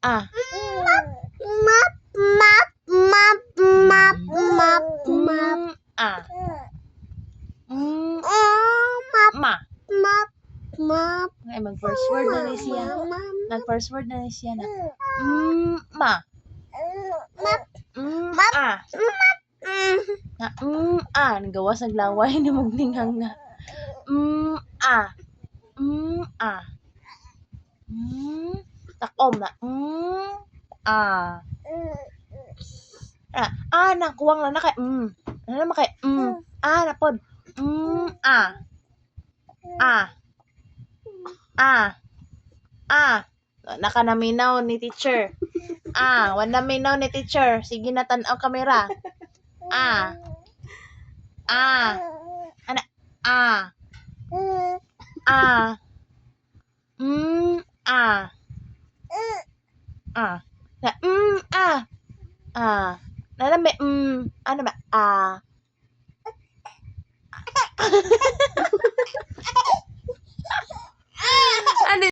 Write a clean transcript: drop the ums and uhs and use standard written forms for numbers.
ah. Map, map, map, map, map, map. Ah. Oh, map, Ma. map, map. Ay, mag-first word na ni siya. Nag-first word na ni siya na. Ma. Map, Ah. Na, nagawas naglaway ni magninghang na. Ah. Ah. Takom na. Ah. Nakuwang lang na kay, Ano naman kay, napod. Ah. Ah. Nakanaminaw ni teacher. Wala minaw ni teacher. Sige na tan-aw kamera. Ana. Na, may, ano ba? Ano